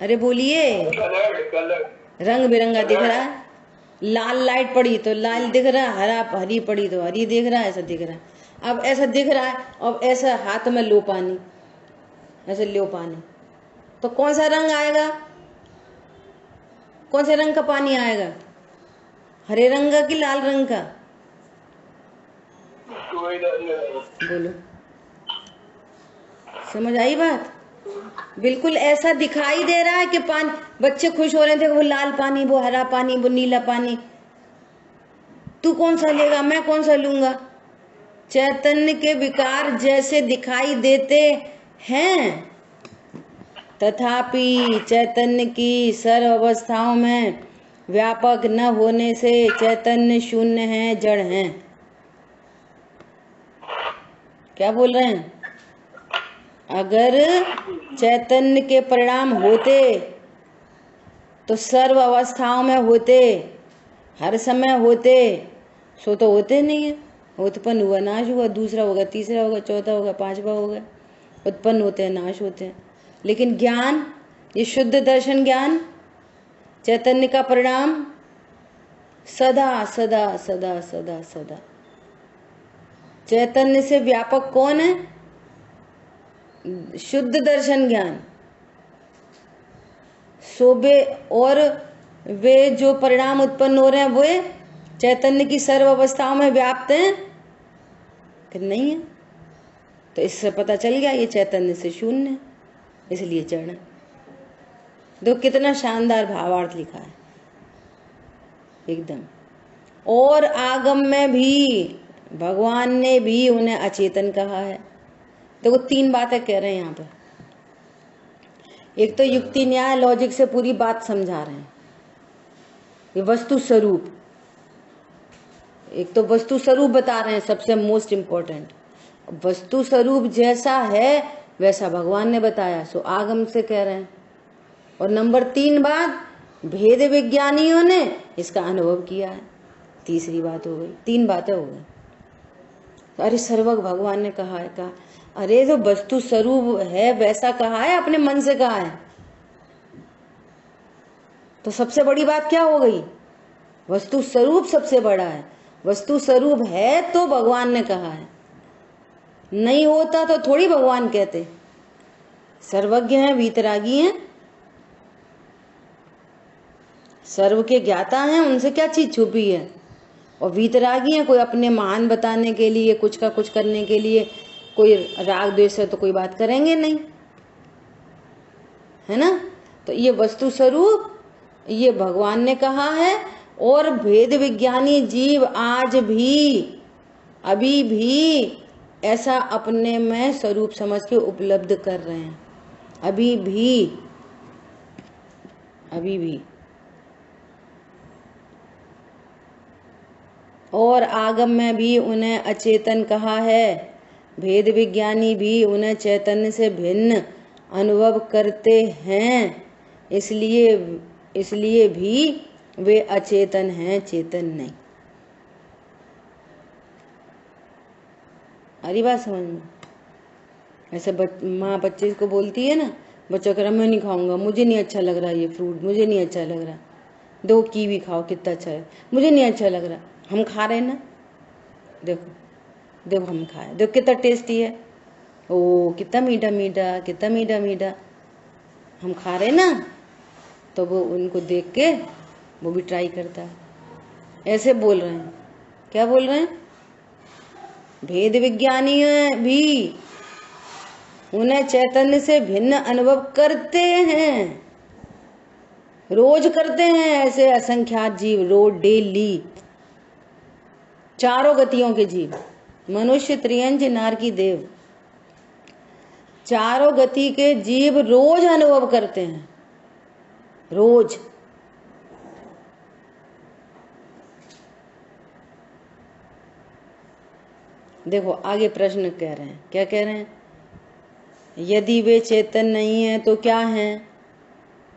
अरे बोलिए। रंग बिरंगा दिख रहा है। लाल लाइट पड़ी तो लाल दिख रहा है, हरा हरी पड़ी तो हरी दिख रहा है, ऐसा दिख रहा है। अब ऐसा दिख रहा है, अब ऐसा हाथ में लो पानी, ऐसे लो पानी, तो कौन सा रंग आएगा? कौन से रंग का पानी आएगा? हरे रंग का कि लाल रंग का? बोलो, समझ आई बात? बिल्कुल ऐसा दिखाई दे रहा है कि पानी, बच्चे खुश हो रहे थे, वो लाल पानी, वो हरा पानी, वो नीला पानी। तू कौन सा लेगा, मैं कौन सा लूंगा? चैतन्य के विकार जैसे दिखाई देते हैं, तथापि चैतन्य की सर्व अवस्थाओं में व्यापक न होने से चैतन्य शून्य है, जड़ है। क्या बोल रहे हैं? अगर चैतन्य के परिणाम होते तो सर्व अवस्थाओं में होते, हर समय होते, सो तो होते नहीं है। उत्पन्न हुआ, नाश हुआ, दूसरा होगा, तीसरा होगा, चौथा होगा, पांचवा होगा। उत्पन्न होते हैं, नाश होते हैं। लेकिन ज्ञान, ये शुद्ध दर्शन ज्ञान, चैतन्य का परिणाम सदा सदा सदा सदा सदा। चैतन्य से व्यापक कौन है? शुद्ध दर्शन ज्ञान। शोभे और वे जो परिणाम उत्पन्न हो रहे हैं वे चैतन्य की सर्व अवस्थाओं में व्याप्त हैं कि नहीं है? तो इससे पता चल गया ये चैतन्य से शून्य है, इसलिए चढ़। देखो कितना शानदार भावार्थ लिखा है एकदम। और आगम में भी भगवान ने भी उन्हें अचेतन कहा है। देखो तीन बातें कह रहे हैं यहाँ पे। एक तो युक्ति न्याय लॉजिक से पूरी बात समझा रहे हैं, ये वस्तु स्वरूप। एक तो वस्तु स्वरूप बता रहे हैं, सबसे मोस्ट इम्पोर्टेंट। वस्तु स्वरूप जैसा है वैसा भगवान ने बताया, सो आगम से कह रहे हैं। और नंबर 3 बात, भेद विज्ञानियों ने इसका अनुभव किया है। तीसरी बात हो गई, 3 बातें हो गई। अरे सर्वज्ञ भगवान ने कहा है, कहा अरे जो वस्तु स्वरूप है वैसा कहा है, अपने मन से कहा है। तो सबसे बड़ी बात क्या हो गई? वस्तु स्वरूप सबसे बड़ा है। वस्तु स्वरूप है तो भगवान ने कहा है, नहीं होता तो थोड़ी भगवान कहते। सर्वज्ञ हैं, वीतरागी हैं, सर्व के ज्ञाता हैं, उनसे क्या चीज छुपी है। और वीतरागी हैं, कोई अपने महान बताने के लिए, कुछ का कुछ करने के लिए, कोई राग द्वेष से तो कोई बात करेंगे नहीं, है ना। तो ये वस्तु स्वरूप ये भगवान ने कहा है। और भेद विज्ञानी जीव आज भी, अभी भी ऐसा अपने में स्वरूप समझ के उपलब्ध कर रहे हैं, अभी भी, अभी भी। और आगम में भी उन्हें अचेतन कहा है। भेद विज्ञानी भी उन्हें चैतन्य से भिन्न अनुभव करते हैं, इसलिए भी वे अचेतन हैं, चेतन नहीं। अरे बात समझ में? ऐसे माँ बच्चे को बोलती है ना, बच्चा कह रहा मैं नहीं खाऊंगा, मुझे नहीं अच्छा लग रहा ये फ्रूट, मुझे नहीं अच्छा लग रहा। दो कीवी खाओ, कितना अच्छा है। मुझे नहीं अच्छा लग रहा। हम खा रहे हैं ना, देखो देखो हम खाए, देखो कितना टेस्टी है, ओ कितना मीठा मीठा, कितना मीठा मीठा, हम खा रहे ना, तो वो उनको देख के वो भी ट्राई करता है। ऐसे बोल रहे हैं, क्या बोल रहे हैं? भेद विज्ञानी भी उन्हें चैतन्य से भिन्न अनुभव करते हैं, रोज करते हैं ऐसे असंख्यात जीव, रोज डेली, चारों गतियों के जीव, मनुष्य, त्रियंज, नारकी, देव, चारों गति के जीव रोज अनुभव करते हैं, रोज। देखो आगे प्रश्न कह रहे हैं, क्या कह रहे हैं? यदि वे चेतन नहीं है तो क्या हैं?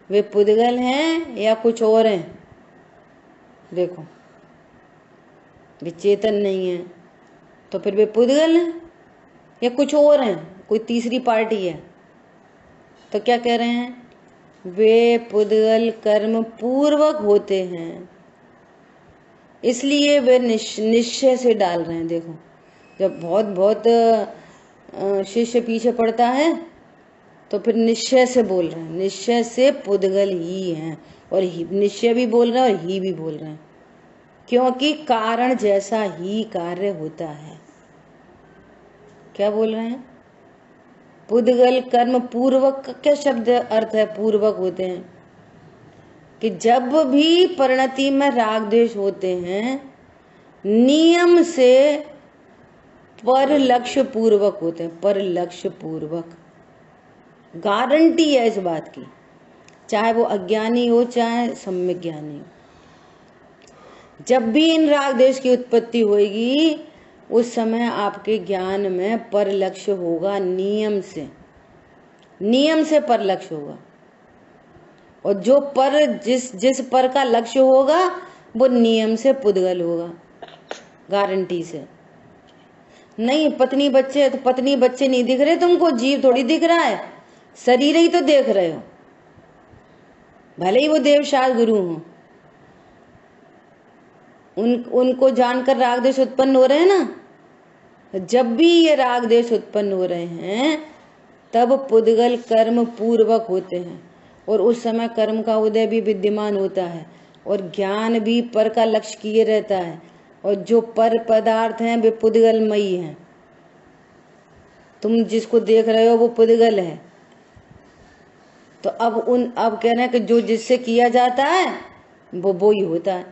वे पुद्गल हैं या कुछ और हैं? देखो, वे चेतन नहीं है तो फिर वे पुद्गल हैं या कुछ और हैं, कोई तीसरी पार्टी है? तो क्या कह रहे हैं? वे पुद्गल कर्म पूर्वक होते हैं, इसलिए वे निश्चय से डाल रहे हैं। देखो, जब बहुत बहुत शिष्य पीछे पड़ता है तो फिर निश्चय से बोल रहे हैं, निश्चय से पुद्गल ही हैं, और निश्चय भी बोल रहे हैं और ही भी बोल रहे हैं, क्योंकि कारण जैसा ही कार्य होता है। क्या बोल रहे हैं? पुद्गल कर्म पूर्वक का क्या शब्द अर्थ है? पूर्वक होते हैं कि जब भी परिणति में राग द्वेष होते हैं, नियम से पर लक्ष्य पूर्वक होते हैं, पर लक्ष्य पूर्वक। गारंटी है इस बात की, चाहे वो अज्ञानी हो चाहे सम्यक ज्ञानी हो। जब भी इन राग द्वेष की उत्पत्ति होगी, उस समय आपके ज्ञान में पर लक्ष्य होगा, नियम से पर लक्ष्य होगा, और जो पर जिस पर का लक्ष्य होगा वो नियम से पुद्गल होगा, गारंटी से। नहीं पत्नी बच्चे, तो पत्नी बच्चे नहीं दिख रहे तुमको, जीव थोड़ी दिख रहा है, शरीर ही तो देख रहे हो, भले ही वो देवशास्त्र गुरु हो। उनको जानकर राग द्वेष उत्पन्न हो रहे हैं ना। जब भी ये राग द्वेष उत्पन्न हो रहे हैं तब पुद्गल कर्म पूर्वक होते हैं, और उस समय कर्म का उदय भी विद्यमान होता है, और ज्ञान भी पर का लक्ष्य किए रहता है, और जो पर पदार्थ हैं वे पुद्गलमयी हैं। तुम जिसको देख रहे हो वो पुद्गल है। तो अब कह रहे हैं कि जो जिससे किया जाता है वो ही होता है।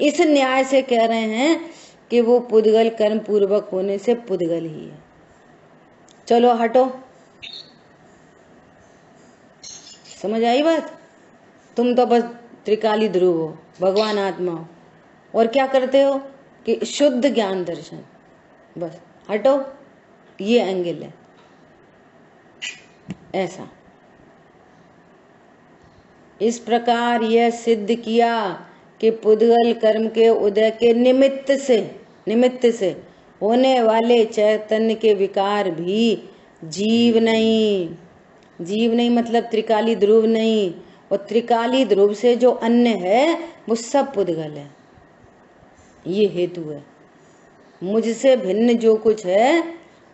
इस न्याय से कह रहे हैं कि वो पुद्गल कर्म पूर्वक होने से पुद्गल ही है। चलो हटो, समझ आई बात? तुम तो बस त्रिकाली ध्रुव हो, भगवान आत्मा हो, और क्या करते हो कि शुद्ध ज्ञान दर्शन। बस हटो, ये एंगल है ऐसा। इस प्रकार यह सिद्ध किया कि पुद्गल कर्म के उदय के निमित्त से होने वाले चैतन्य के विकार भी जीव नहीं मतलब त्रिकाली ध्रुव नहीं, और त्रिकाली ध्रुव से जो अन्य है वो सब पुद्गल है। ये हेतु है। मुझसे भिन्न जो कुछ है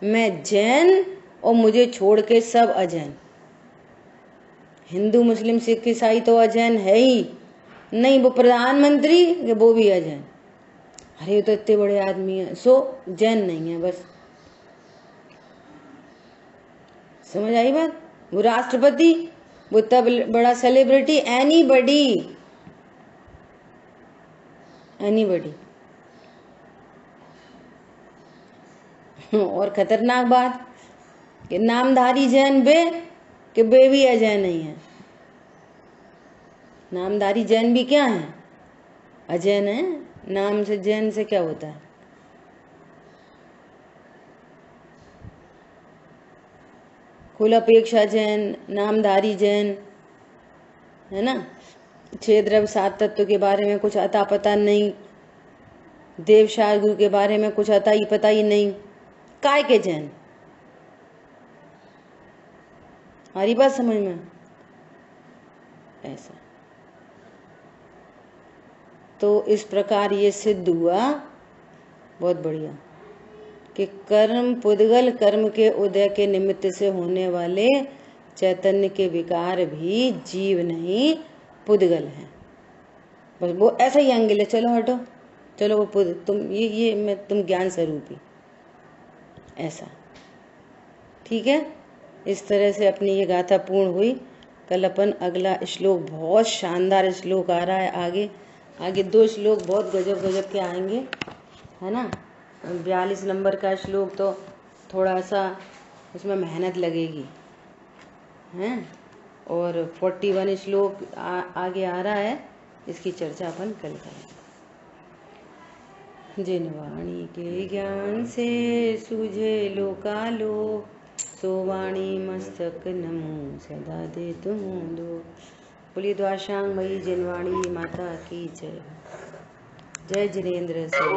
मैं जैन, और मुझे छोड़ के सब अजैन। हिंदू मुस्लिम सिख ईसाई तो अजैन है ही नहीं, वो प्रधानमंत्री वो भी अजैन। अरे ये तो इतने बड़े आदमी है, सो जैन नहीं है। बस समझ आई बात? वो राष्ट्रपति, वो तब बड़ा सेलिब्रिटी, एनीबडी। और खतरनाक बात कि नामधारी जैन कि बे भी अजैन नहीं है। नामधारी जैन भी क्या है? अजैन है। नाम से जैन से क्या होता है? कुल अपेक्षा जैन, नामधारी जैन, है ना। 6 द्रव्य 7 तत्व के बारे में कुछ अता पता नहीं, देवशास्त्र गुरु के बारे में कुछ अता ही पता ही नहीं, काय के जैन? हमारी बात समझ में? ऐसा। तो इस प्रकार ये सिद्ध हुआ, बहुत बढ़िया, कि कर्म पुद्गल कर्म के उदय के निमित्त से होने वाले चैतन्य के विकार भी जीव नहीं पुद्गल हैं। बस वो ऐसा ही एंगल है। चलो हटो, चलो वो तुम ये मैं तुम ज्ञान स्वरूपी ऐसा, ठीक है। इस तरह से अपनी ये गाथा पूर्ण हुई। कल अपन अगला श्लोक, बहुत शानदार श्लोक आ रहा है आगे 2 श्लोक बहुत गजब गजब के आएंगे, है ना। 42 नंबर का श्लोक तो थोड़ा सा उसमें मेहनत लगेगी, हैं, और 41 श्लोक आगे आ रहा है, इसकी चर्चा अपन कल करेंगे। जिन वाणी के ज्ञान से सूझे लोकालोक, सो वाणी मस्तक नमो सदा दे तुम दो। बोलिए द्वारशांग मई जिनवाणी माता की जय। जय जिनेन्द्र से।